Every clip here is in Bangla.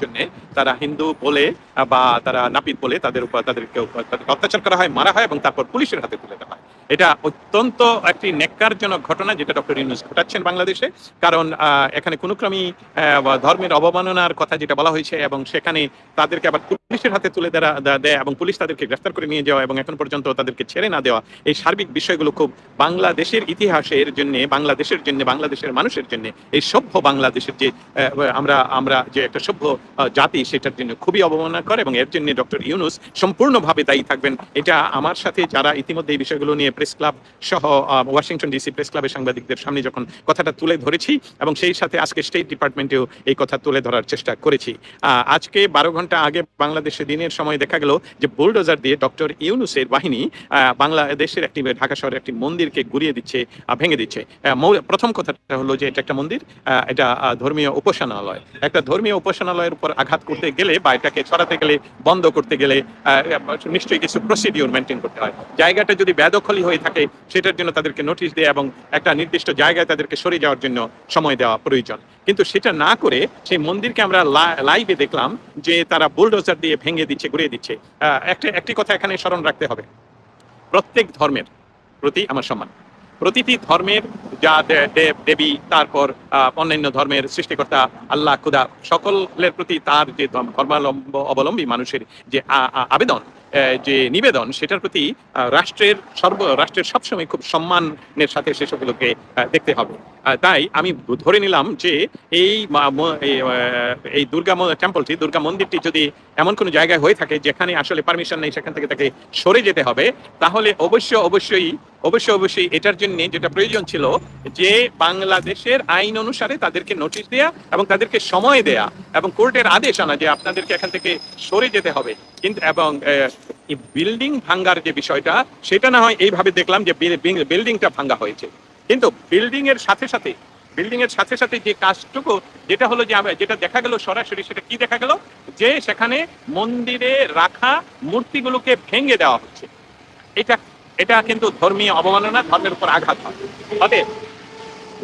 জন্য তারা হিন্দু বলে বা তারা নাপিত বলে তাদেরকে অত্যাচার করা হয়, মারা হয় এবং তারপর পুলিশের হাতে তুলে দেওয়া হয়। এটা অত্যন্ত একটি ন্যাক্কারজনক ঘটনা যেটা ডক্টর ইউনূস ঘটাচ্ছেন বাংলাদেশে। কারণ এখানে কোনো ক্রমেই ধর্মের অবমাননার কথা যেটা বলা হয়েছে এবং সেখানে তাদেরকে আবার পুলিশের হাতে তুলে দেয় এবং পুলিশ তাদেরকে গ্রেফতার করে নিয়ে যাওয়া এবং এখন পর্যন্ত তাদেরকে ছেড়ে না দেওয়া, এই সার্বিক বিষয়গুলো খুব বাংলাদেশের ইতিহাসের জন্য, বাংলাদেশের মানুষের জন্য, এই সভ্য বাংলাদেশের যে আমরা আমরা যে একটা সভ্য জাতি, সেটার জন্য খুবই অবমাননা করে এবং এর জন্য ডক্টর ইউনূস সম্পূর্ণভাবে দায়ী থাকবেন। এটা আমার সাথে যারা ইতিমধ্যে এই বিষয়গুলো নিয়ে প্রেস ক্লাব সহ ওয়াশিংটন ডিসি প্রেস ক্লাবের সাংবাদিকদের সামনে যখন কথাটা তুলে ধরেছি এবং সেই সাথে আজকে স্টেট ডিপার্টমেন্টেও এই কথা তুলে ধরার চেষ্টা করেছি। আজকে 12 ঘন্টা আগে বাংলাদেশে দিনের সময় দেখা গেল যে বুলডোজার দিয়ে ডক্টর ইউনূসের বাহিনী বাংলাদেশের একটি ঢাকা শহরের একটি মন্দিরকে গুড়িয়ে দিচ্ছে, ভেঙে দিচ্ছে। প্রথম কথাটা হলো যে এটা একটা মন্দির, এটা ধর্মীয় উপাসনালয়। একটা ধর্মীয় উপাসনালয়ের উপর আঘাত করতে গেলে বা এটাকে ছড়াতে গেলে, বন্ধ করতে গেলে নিশ্চয়ই কিছু প্রসিডিওর মেনটেন করতে হয়। জায়গাটা যদি বেদখলই হয়ে থাকে সেটার জন্য তাদেরকে নোটিশ দেয়া এবং একটা নির্দিষ্ট জায়গায় তাদেরকে সরে যাওয়ার জন্য সময় দেওয়া প্রয়োজন। কিন্তু সেটা না করে সেই মন্দিরকে আমরা লাইভে দেখলাম যে তারা বুলডোজার দিয়ে ভেঙে দিচ্ছে, ঘুরিয়ে দিচ্ছে। একটি কথা এখানে স্মরণ রাখতে হবে, প্রত্যেক ধর্মের প্রতি আমার সম্মান। প্রতিটি ধর্মের যা দেব দেবী, তারপর অন্যান্য ধর্মের সৃষ্টিকর্তা আল্লাহ খুদা, সকলের প্রতি তার যে অবলম্বী মানুষের যে আবেদন, যে নিবেদন, সেটার প্রতি রাষ্ট্রের সবসময় খুব সম্মানের সাথে সেসবগুলোকে দেখতে হবে। তাই আমি ধরে নিলাম যে এই দুর্গা টেম্পলটি, দুর্গা মন্দিরটি যদি এমন কোনো জায়গায় হয়ে থাকে যেখানে আসলে পারমিশন নেই, সেখান থেকে তাকে সরে যেতে হবে, তাহলে অবশ্যই এটার জন্য যেটা প্রয়োজন ছিল যে বাংলাদেশের আইন অনুসারে তাদেরকে নোটিশ দেয়া এবং তাদেরকে সময় দেয়া এবং কোর্টের আদেশ আনা যে আপনাদেরকে এখান থেকে সরে যেতে হবে। কিন্তু এবং বিল্ডিং ভাঙ্গার যে বিষয়টা, সেটা না হয় এইভাবে দেখলাম যে বিল্ডিংটা ভাঙ্গা হয়েছে, কিন্তু বিল্ডিং এর সাথে সাথে যে কাজটুকু যেটা হলো যে যেটা দেখা গেল সরাসরি, সেটা কি দেখা গেল যে সেখানে মন্দিরে রাখা মূর্তিগুলোকে ভেঙে দেওয়া হচ্ছে। এটা কিন্তু ধর্মীয় অবমাননা, ধর্মের উপর আঘাত হয়। অতএব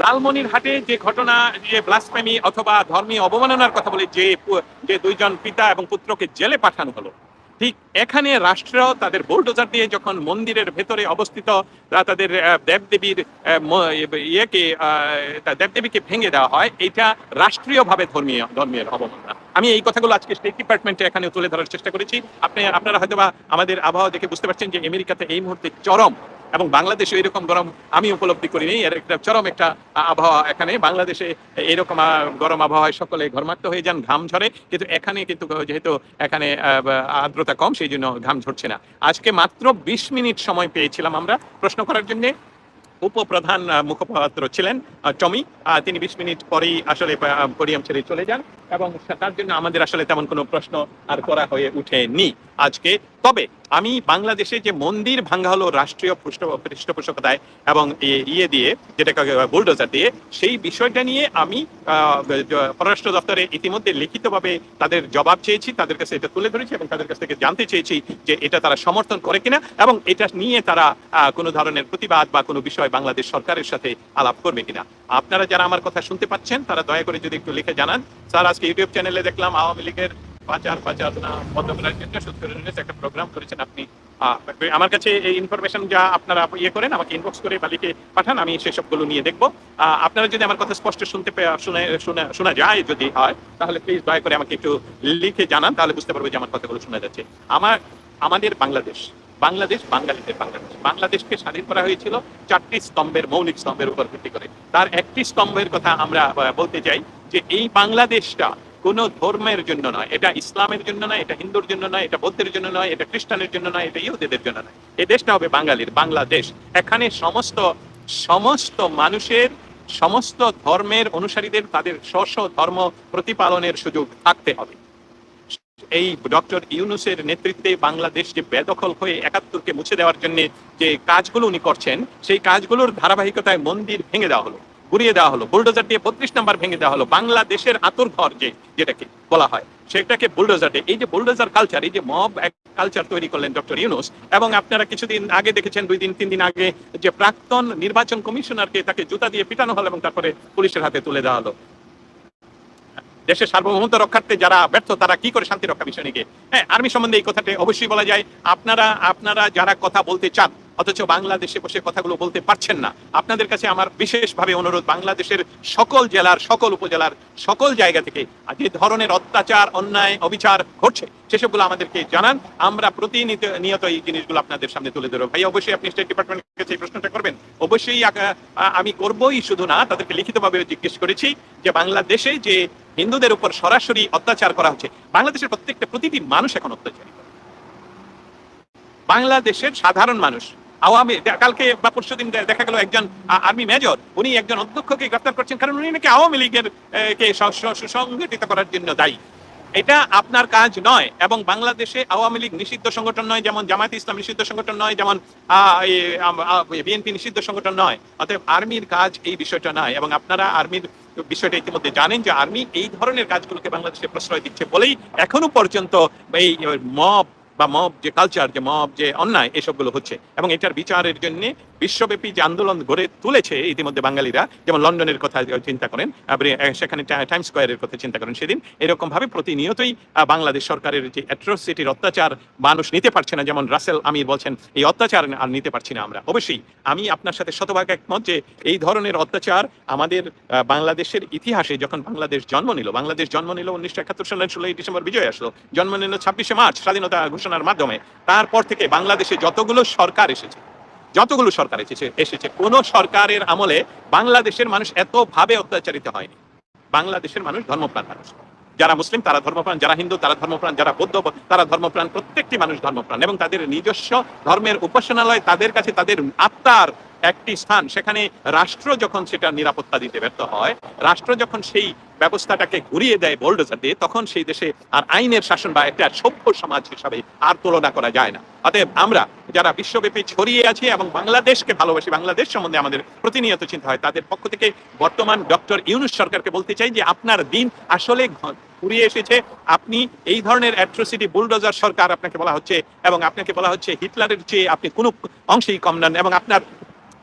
লালমনিরহাটে যে ঘটনা, যে ব্লাসফেমি অথবা ধর্মীয় অবমাননার কথা বলে যে দুইজন পিতা এবং পুত্রকে জেলে পাঠানো হলো, ঠিক এখানে রাষ্ট্র তাদের বুলডোজার দিয়ে যখন মন্দিরের ভেতরে অবস্থিত তাদের দেবদেবীকে ভেঙে দেওয়া হয়, এটা রাষ্ট্রীয়ভাবে ধর্মীয় অবমাননা। আমি এই কথাগুলো আজকে স্টেট ডিপার্টমেন্টে এখানে তুলে ধরার চেষ্টা করেছি। আপনারা হয়তো বা আমাদের আবহাওয়া দেখে বুঝতে পারছেন যে আমেরিকাতে এই মুহূর্তে চরম, এবং বাংলাদেশে এরকম গরম আমি উপলব্ধি করিনি। এর একটা চরম একটা আবহাওয়া এখানে। বাংলাদেশে এরকম গরম আবহাওয়ায় সকলে ঘর্মাক্ত হয়ে যান, ঘাম ঝরে, কিন্তু এখানে কিন্তু যেহেতু এখানে আর্দ্রতা কম, সেই জন্য ঘাম ঝরছে না। আজকে মাত্র 20 মিনিট সময় পেয়েছিলাম আমরা প্রশ্ন করার জন্য। উপপ্রধান মুখপাত্র ছিলেন টমি, তিনি 20 মিনিট পরেই আসলে পোডিয়াম ছেড়ে চলে যান এবং তার জন্য আমাদের আসলে তেমন কোনো প্রশ্ন আর করা হয়ে উঠেনি আজকে। তবে আমি বাংলাদেশে যে মন্দির ভাঙ্গা হলো রাষ্ট্রীয় পৃষ্ঠপোষকতায় এবং দিয়ে, যেটাকে বুলডোজার দিয়ে, সেই বিষয়টা নিয়ে আমি পররাষ্ট্র দপ্তরে ইতিমধ্যে লিখিতভাবে তাদের জবাব চেয়েছি, তাদের কাছে এটা তুলে ধরেছি এবং তাদের কাছ থেকে জানতে চেয়েছি যে এটা তারা সমর্থন করে কিনা এবং এটা নিয়ে তারা কোনো ধরনের প্রতিবাদ বা কোনো বিষয় বাংলাদেশ সরকারের সাথে আলাপ করবে কিনা। আপনারা যারা আমার কথা শুনতে পাচ্ছেন তারা দয়া করে যদি একটু লিখে জানান। স্যার, আজকে ইউটিউব চ্যানেলে দেখলাম আওয়ামী লীগের পাচার বন্ধ করার জন্য একটা প্রোগ্রাম করেছেন আপনি। আমার কাছে এই ইনফরমেশন যা আপনারা করেন, আমাকে ইনবক্স করে বা লিখে পাঠান, আমি সেসবগুলো নিয়ে দেখবো। আপনারা যদি আমার কথা স্পষ্ট শোনা যায়, যদি হয়, তাহলে প্লিজ দয়া করে আমাকে একটু লিখে জানান, তাহলে বুঝতে পারবো যে আমার কথাগুলো শোনা যাচ্ছে। আমাদের বাংলাদেশ বাংলাদেশকে স্বাধীন করা হয়েছিল 4টি স্তম্ভের, মৌলিক স্তম্ভের উপর ভিত্তি করে। তার একটি স্তম্ভের কথা আমরা বলতে চাই যে এই বাংলাদেশটা কোনো ধর্মের জন্য নয়, এটা ইসলামের জন্য নয়, এটা হিন্দুর জন্য নয়, এটা বৌদ্ধের জন্য নয়, এটা খ্রিস্টানের জন্য নয়, এটা ইহুদিদের জন্য নয়। এই দেশটা হবে বাঙালির, বাংলাদেশ। এখানে সমস্ত মানুষের, সমস্ত ধর্মের অনুসারীদের তাদের স্ব ধর্ম প্রতিপালনের সুযোগ থাকতে হবে। এই ডক্টর ইউনূসের নেতৃত্বে বাংলাদেশ যে বেদখল হয়ে 71কে মুছে দেওয়ার জন্য যে কাজগুলো উনি করছেন, সেই কাজগুলোর ধারাবাহিকতায় মন্দির ভেঙে দেওয়া হলো, ঘুরিয়ে দেওয়া হলো, বুলডোজার দিয়ে 32 নম্বর ভেঙে দেওয়া হলো। বাংলাদেশের আতুরঘর যেটাকে বলা হয়, সেটাকে বুলডোজার দিয়ে, এই যে বুলডোজার কালচার, এই যে মব কালচার তৈরি করলেন ডক্টর ইউনূস। এবং আপনারা কিছুদিন আগে দেখেছেন, 2-3 দিন আগে, যে প্রাক্তন নির্বাচন কমিশনারকে তাকে জুতা দিয়ে পিটানো হলো এবং তারপরে পুলিশের হাতে তুলে দেওয়া হলো। দেশের সার্বভৌমত্ব রক্ষার্থে যারা ব্যর্থ তারা কি করে শান্তি রক্ষা বিষয় নিয়ে। হ্যাঁ, আর্মি সম্বন্ধে এই কথাটা অবশ্যই বলা যায়। আপনারা যারা কথা বলতে চান অথচ বাংলাদেশে বসে কথাগুলো বলতে পারছেন না, আপনাদের কাছে আমার বিশেষভাবে অনুরোধ, বাংলাদেশের সকল জেলার, সকল উপজেলার, সকল জায়গা থেকে যে ধরনের অত্যাচার, অন্যায়, অবিচার ঘটছে সেসবগুলো আমাদেরকে জানান। আমরা প্রতিনিয়ত এই জিনিসগুলো আপনাদের সামনে তুলে ধরবো। ভাই, অবশ্যই আপনি স্টেট ডিপার্টমেন্টের কাছে এই প্রশ্নটা করবেন। অবশ্যই আমি করবই, শুধু না, তাদেরকে লিখিতভাবে জিজ্ঞেস করেছি যে বাংলাদেশে যে হিন্দুদের উপর সরাসরি অত্যাচার করা হচ্ছে, বাংলাদেশের প্রতিটি মানুষ এখন অত্যাচারী। বাংলাদেশের সাধারণ মানুষ, আওয়ামী, কালকে বা পরশুদিন দেখা গেল একজন আর্মি মেজর, উনি একজন অধ্যক্ষকে গ্রেফতার করছেন কারণ উনি নাকি আওয়ামী লীগের কে সুসংগঠিত করার জন্য দায়ী। এটা আপনার কাজ নয়। এবং বাংলাদেশে আওয়ামী লীগ নিষিদ্ধ সংগঠন নয়, যেমন জামায়াতে ইসলাম নিষিদ্ধ সংগঠন নয়, যেমন বিএনপি নিষিদ্ধ সংগঠন নয়। অতএব আর্মির কাজ এই বিষয়টা নয়। এবং আপনারা আর্মির বিষয়টা ইতিমধ্যে জানেন যে আর্মি এই ধরনের কাজগুলোকে বাংলাদেশে প্রশ্রয় দিচ্ছে বলেই এখনো পর্যন্ত এই মব যে কালচার, যে মব যে অন্যায়, এসবগুলো হচ্ছে। এবং এটার বিচারের জন্য বিশ্বব্যাপী যে আন্দোলন গড়ে তুলেছে ইতিমধ্যে বাঙালিরা, যেমন লন্ডনের কথা চিন্তা করেন, সেখানে টাইম স্কোয়ারের কথা চিন্তা করেন, সেদিন এরকম ভাবে প্রতিনিয়তই বাংলাদেশ সরকারের যে অ্যাট্রোসিটির অত্যাচার মানুষ নিতে পারছে না, যেমন রাসেল আমির বলছেন এই অত্যাচার আর নিতে পারছি না আমরা। অবশ্যই আমি আপনার সাথে শতভাগ একমত যে এই ধরনের অত্যাচার আমাদের বাংলাদেশের ইতিহাসে, যখন বাংলাদেশ জন্ম নিল 1971 সালের 16 ডিসেম্বর বিজয় আসলো, জন্ম নিল 26 মার্চ স্বাধীনতা ঘোষণার মাধ্যমে, তারপর থেকে বাংলাদেশে যতগুলো সরকার এসেছে কোন সরকারের আমলে বাংলাদেশের মানুষ এতভাবে অত্যাচারিত হয়নি। বাংলাদেশের মানুষ ধর্মপ্রাণ মানুষ, যারা মুসলিম তারা ধর্মপ্রাণ, যারা হিন্দু তারা ধর্মপ্রাণ, যারা বৌদ্ধ তারা ধর্মপ্রাণ, প্রত্যেকটি মানুষ ধর্মপ্রাণ। এবং তাদের নিজস্ব ধর্মের উপাসনালয় তাদের কাছে তাদের আত্মার একটি স্থান। সেখানে রাষ্ট্র যখন সেটা নিরাপত্তা দিতে ব্যর্থ হয়, রাষ্ট্র যখন সেই ব্যবস্থাটাকে ঘুরিয়ে দেয় বোল্ডোজার দিয়ে, তখন সেই দেশে আর আইনের শাসন বা একটা সভ্য সমাজ হিসাবে আর তুলনা করা যায় না। অতএব আমরা যারা বিশ্বব্যাপী ছড়িয়ে আছি এবং বাংলাদেশকে ভালোবাসি, বাংলাদেশ সম্বন্ধে আমাদের প্রতিনিয়ত চিন্তা হয়, তাদের পক্ষ থেকে বর্তমান ডক্টর ইউনূস সরকারকে বলতে চাই যে আপনার দিন আসলে ফুরিয়ে এসেছে। আপনি এই ধরনের অ্যাট্রোসিটি বুলডোজার সরকার আপনাকে বলা হচ্ছে, এবং আপনাকে বলা হচ্ছে হিটলারের চেয়ে আপনি কোনো অংশেই কম নন। এবং আপনার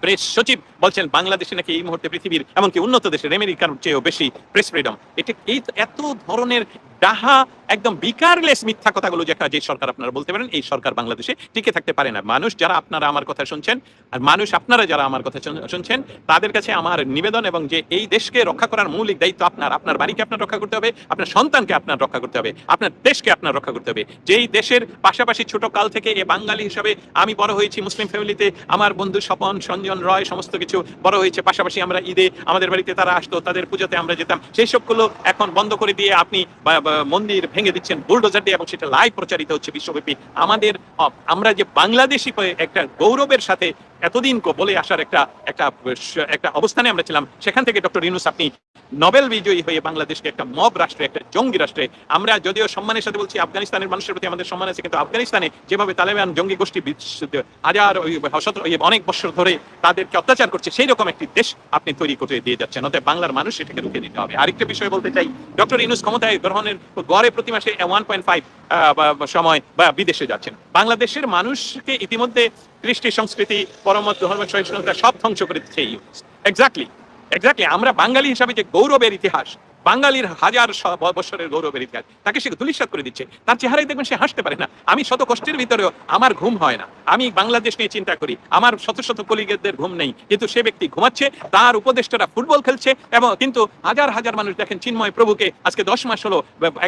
প্রেস সচিব বলছেন বাংলাদেশে নাকি এই মুহূর্তে পৃথিবীর এমনকি উন্নত দেশের আমেরিকার চেয়েও বেশি প্রেস ফ্রিডম। এটা এই এত ধরনের ডাহা একদম বিকারলেস মিথ্যা কথাগুলো যে সরকার আপনারা বলতে পারেন, এই সরকার বাংলাদেশে টিকে থাকতে পারে না। মানুষ যারা আপনারা আমার কথা শুনছেন, আর আপনারা যারা আমার কথা শুনছেন, তাদের কাছে আমার নিবেদন, এবং যে এই দেশকে রক্ষা করার মৌলিক দায়িত্ব আপনার বাড়িকে আপনার রক্ষা করতে হবে, আপনার সন্তানকে আপনার রক্ষা করতে হবে, আপনার দেশকে আপনার রক্ষা করতে হবে। যেই দেশের পাশাপাশি ছোট কাল থেকে এ বাঙালি হিসাবে আমি বড় হয়েছি, মুসলিম ফ্যামিলিতে আমার বন্ধু স্বপন, সঞ্জন রয় সমস্ত কিছু বড় হয়েছে, পাশাপাশি আমরা ঈদে আমাদের বাড়িতে তারা আসতো, তাদের পুজোতে আমরা যেতাম, সেই সবগুলো এখন বন্ধ করে দিয়ে আপনি মন্দির ভেঙে দিচ্ছেন বুলডোজার দিয়ে, এবং সেটা লাইভ প্রচারিত হচ্ছে বিশ্বব্যাপী। আমরা যে বাংলাদেশি একটা গৌরবের সাথে এতদিন বলে আসার একটা অবস্থানে আমরা ছিলাম, সেখান থেকে ডক্টর ইউনূস আপনি নোবেল বিজয়ী হয়ে বাংলাদেশকে একটা মব রাষ্ট্রে, একটা জঙ্গি রাষ্ট্রে, আমরা যদিও সম্মানের সাথে বলছি আফগানিস্তানের মানুষের প্রতি আমাদের সম্মান আছে, কিন্তু আফগানিস্তানে যেভাবে তালেবান জঙ্গি গোষ্ঠী অনেক বছর ধরে তাদেরকে অত্যাচার করছে, সেই রকম একটি দেশ আপনি তৈরি করে দিয়ে যাচ্ছেন। অতএব বাংলার মানুষ এটাকে রুখে দিতে হবে। আরেকটা বিষয় বলতে চাই, ডক্টর ইউনূস ক্ষমতায় গ্রহণের গড়ে প্রতি মাসে 1.5 সময় বা বিদেশে যাচ্ছেন। বাংলাদেশের মানুষকে ইতিমধ্যে কৃষ্টি সংস্কৃতি, পরম ধর্ম সহিষ্ণুতা সব ধ্বংস করে দিচ্ছে ইউনূস। এক্স্যাক্টলি আমরা বাঙালি হিসাবে যে গৌরবের ইতিহাস, বাঙালির হাজার বছরের গৌরবের ইতিহাস, তাকে সে ধূলিসাৎ করে দিচ্ছে। তার চেহারায় দেখবেন সে হাসতে পারে না। আমি শত কষ্টের ভিতরেও আমার ঘুম হয় না, আমি বাংলাদেশ নিয়ে চিন্তা করি, আমার শত শত কলিগদের ঘুম নেই, কিন্তু সে ব্যক্তি ঘুমাচ্ছে, তার উপদেষ্টারা ফুটবল খেলছে, এবং কিন্তু হাজার হাজার মানুষ দেখেন চিন্ময় প্রভুকে আজকে 10 মাস হলো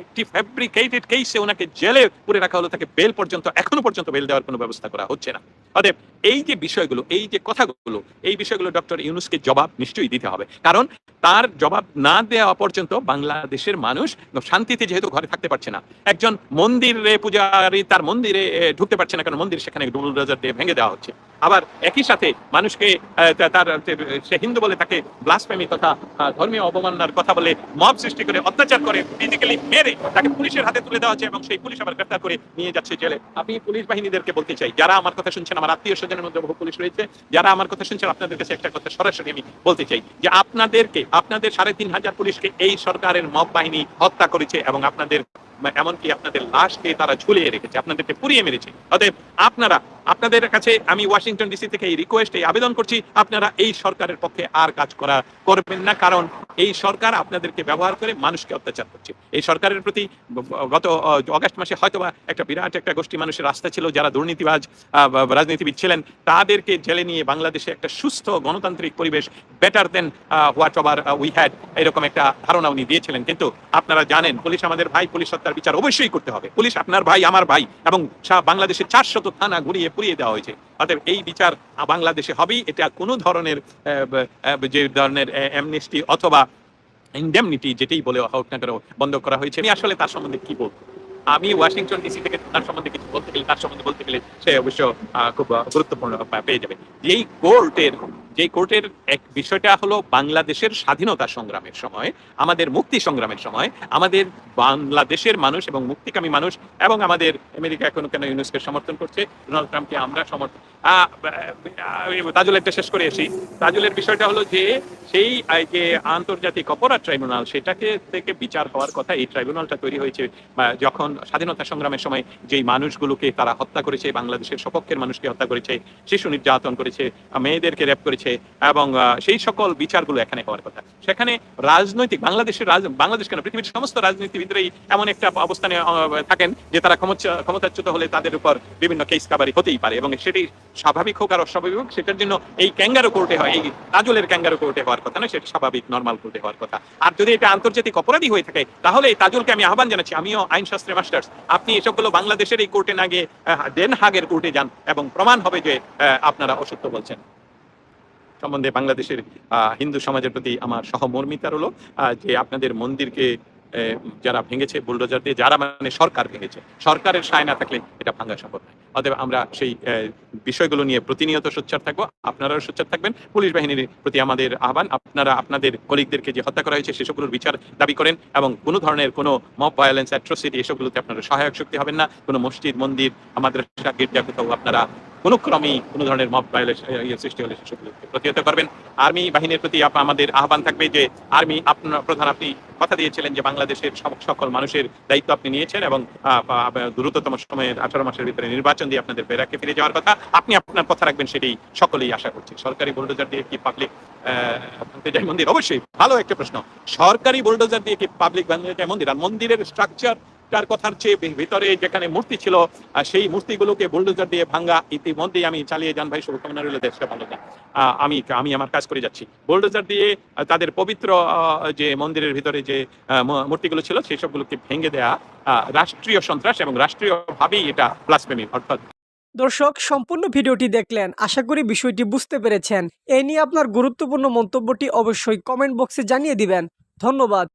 একটি ফ্যাব্রিকেটেড কেসে ওনাকে জেলে পুরে রাখা হলো, তাকে বেল পর্যন্ত এখনো পর্যন্ত বেল দেওয়ার কোনো ব্যবস্থা করা হচ্ছে না। অতএব এই যে বিষয়গুলো, এই যে কথাগুলো, এই বিষয়গুলো ডক্টর ইউনূসকে জবাব নিশ্চয়ই দিতে হবে, কারণ তার জবাব না দেওয়া পর্যন্ত বাংলাদেশের মানুষ শান্তিতে যেহেতু ঘরে থাকতে পারছে না। একজন মন্দিরে পূজারী তার মন্দিরে ঢুকতে পারছে না, কারণ মন্দির সেখানে বুলডোজার দিয়ে ভেঙে দেওয়া হচ্ছে। আবার একই সাথে মানুষকে সে হিন্দু বলে তাকে ব্লাসফেমি কথা, ধর্মীয় অবমাননার কথা বলে মব সৃষ্টি করে অত্যাচার করে, ফিজিক্যালি মেরে তাকে পুলিশের হাতে তুলে দেওয়া হচ্ছে, এবং সেই পুলিশ আবার গ্রেফতার করে নিয়ে যাচ্ছে জেলে। আমি পুলিশ বাহিনীদেরকে বলতে চাই, যারা আমার কথা শুনছেন, আমার আত্মীয় স্বজনের মধ্যে বহু পুলিশ রয়েছে, যারা আমার কথা শুনছেন, আপনাদের কাছে একটা কথা সরাসরি আমি বলতে চাই যে আপনাদের 3500 পুলিশকে এই সরকারের মব বাহিনী হত্যা করেছে, এবং আপনাদের এমনকি আপনাদের লাশকে তারা ঝুলিয়ে রেখেছে, আপনাদেরকে পুড়িয়ে মেরেছে। অতএব আপনারা, আপনাদের কাছে আমি ওয়াশিংটন ডিসি থেকে এই রিকোয়েস্ট, এই আবেদন করছি, আপনারা এই সরকারের পক্ষে আর কাজ করবেন না, কারণ এই সরকার আপনাদেরকে ব্যবহার করে মানুষকে অত্যাচার করছে। এই সরকারের প্রতি গত অগাস্ট মাসে হয়তোবা একটা বিরাট একটা গোষ্ঠী মানুষের আস্থা ছিল, যারা দুর্নীতিবাজ রাজনীতিবিদ ছিলেন, তাদেরকে জেলে নিয়ে বাংলাদেশে একটা সুস্থ গণতান্ত্রিক পরিবেশ, better then what ever we had, এরকম একটা ধারণা উনি দিয়েছিলেন। কিন্তু আপনারা জানেন, পুলিশ আমাদের ভাই, পুলিশ হত্যার বিচার অবশ্যই করতে হবে। পুলিশ আপনার ভাই, আমার ভাই, এবং বাংলাদেশে 400 থানা ঘুরিয়ে পুড়িয়ে দেওয়া হয়েছে। অতএব এই বিচার বাংলাদেশে হবেই। এটা কোনো ধরনের যে ধরনের অ্যামনেস্টি অথবা ইনডেমনিটি যেটাই বলে হোক না কেন বন্ধ করা হয়েছে। আমি আসলে তার সম্বন্ধে কি বলবো? আমি ওয়াশিংটন ডিসি থেকে তার সম্বন্ধে কিছু বলতে গেলে, তার সম্বন্ধে বলতে গেলে সে অবশ্য খুব গুরুত্বপূর্ণ পেয়ে যাবে। যেই কোর্টের এক বিষয়টা হলো বাংলাদেশের স্বাধীনতা সংগ্রামের সময়, আমাদের মুক্তি সংগ্রামের সময়, আমাদের বাংলাদেশের মানুষ এবং মুক্তিকামী মানুষ, এবং আমাদের আমেরিকা এখনো কেন ইউনেস্কোর সমর্থন করছে, ডোনাল্ড ট্রাম্পকে আমরা সমর্থন। তাজুল একটা শেষ করে আসি। তাজুলের বিষয়টা হলো যে সেই যে আন্তর্জাতিক অপরাধ ট্রাইব্যুনাল, সেটাকে থেকে বিচার হওয়ার কথা। এই ট্রাইব্যুনালটা তৈরি হয়েছে যখন স্বাধীনতা সংগ্রামের সময় যেই মানুষগুলোকে তারা হত্যা করেছে, বাংলাদেশের সপক্ষের মানুষকে হত্যা করেছে, শিশু নির্যাতন করেছে, মেয়েদেরকে রেপ করেছে, এবং সেই সকল বিচারগুলো এখানে হওয়ার কথা। সেখানে রাজনৈতিক বাংলাদেশ কেন, পৃথিবীর সমস্ত রাজনীতিবিদরাই এমন একটা অবস্থানে থাকেন যে তারা ক্ষমতাচ্যুত হলে তাদের উপর বিভিন্ন কেস কাবারি হতেই পারে, এবং সেটি স্বাভাবিক হোক আর অস্বাভাবিক হোক, সেটার জন্য এই ক্যাঙ্গারু কোর্টে হয়, এই তাজুলের ক্যাঙ্গারু কোর্টে হওয়ার কথা নয়, সেটা স্বাভাবিক নর্মাল কোর্টে হওয়ার কথা। আর যদি এটা আন্তর্জাতিক অপরাধী হয়ে থাকে, তাহলে এই তাজুলকে আমি আহ্বান জানাচ্ছি, আমিও আইনশাস্ত্রে মাস্টার্স, আপনি এসবগুলো বাংলাদেশের এই কোর্টে না গিয়ে দেন হাগের কোর্টে যান, এবং প্রমাণ হবে যে আপনারা অসত্য বলছেন। সম্বন্ধে বাংলাদেশের হিন্দু সমাজের প্রতি আমার সহমর্মিতা রইল, যে আপনাদের মন্দিরকে যারা ভেঙেছে বুলডোজার দিয়ে, যারা মানে সরকার ভেঙেছে, সরকারের সায় না থাকলে এটা ভাঙা সম্ভব নয়। অতএব আমরা সেই বিষয়গুলো নিয়ে প্রতিনিয়ত সোচ্চার থাকবো, আপনারাও সোচ্চার থাকবেন। পুলিশ বাহিনীর প্রতি আমাদের আহ্বান, আপনারা আপনাদের কলিগদেরকে যে হত্যা করা হয়েছে সেসবগুলোর বিচার দাবি করেন, এবং কোনো ধরনের কোনো মব ভায়োলেন্স, অ্যাট্রোসিটি, এসবগুলোতে আপনারা সহায়ক শক্তি হবেন না। কোনো মসজিদ, মন্দির, মাদ্রাসা, গির্জা কোথাও আপনারা কোনো ক্রমেই কোনো ধরনের মব ভায়োলেশন সৃষ্টি হলে সেসবগুলোকে প্রতিহত করবেন। আর্মি বাহিনীর প্রতি আমাদের আহ্বান থাকবে যে আর্মি, আপনার প্রধান, আপনি কথা দিয়েছিলেন যে বাংলাদেশের সকল মানুষের দায়িত্ব আপনি নিয়েছেন, এবং দ্রুততম সময়ে 18 মাসের ভিতরে নির্বাচন দিয়ে আপনাদের বেরাকে ফিরে যাওয়ার কথা। আপনি আপনার কথা রাখবেন, সেটাই সকলেই আশা করছি। সরকারি বুলডোজার দিয়ে কি পাবলিক ভাঙতে যায় মন্দির? অবশ্যই ভালো একটা প্রশ্ন। সরকারি বুলডোজার দিয়ে কি পাবলিক ভাঙতে যায় মন্দির? আর মন্দিরের স্ট্রাকচার তার কথার চেয়ে ভিতরে যেখানে মূর্তি ছিল, সেই মূর্তিগুলোকে বুলডোজার দিয়ে ভাঙ্গা ইতিমধ্যেই আমি চালিয়ে যান ভাই, শুভকামনা রইল, দেশটা ভালো যান। আমি আমার কাজ করে যাচ্ছি। বুলডোজার দিয়ে তাদের পবিত্র যে মন্দিরের ভিতরে যে মূর্তিগুলো ছিল, সেই সবগুলোকে ভেঙে দেয়া রাষ্ট্রীয় সন্ত্রাস, এবং রাষ্ট্রীয়ভাবেই এটা ব্লাসফেমি। অর্থাৎ দর্শক, সম্পূর্ণ ভিডিওটি দেখলেন, আশা করি বিষয়টি বুঝতে পেরেছেন। এই নিয়ে আপনার গুরুত্বপূর্ণ মন্তব্যটি অবশ্যই কমেন্ট বক্সে জানিয়ে দিবেন। ধন্যবাদ।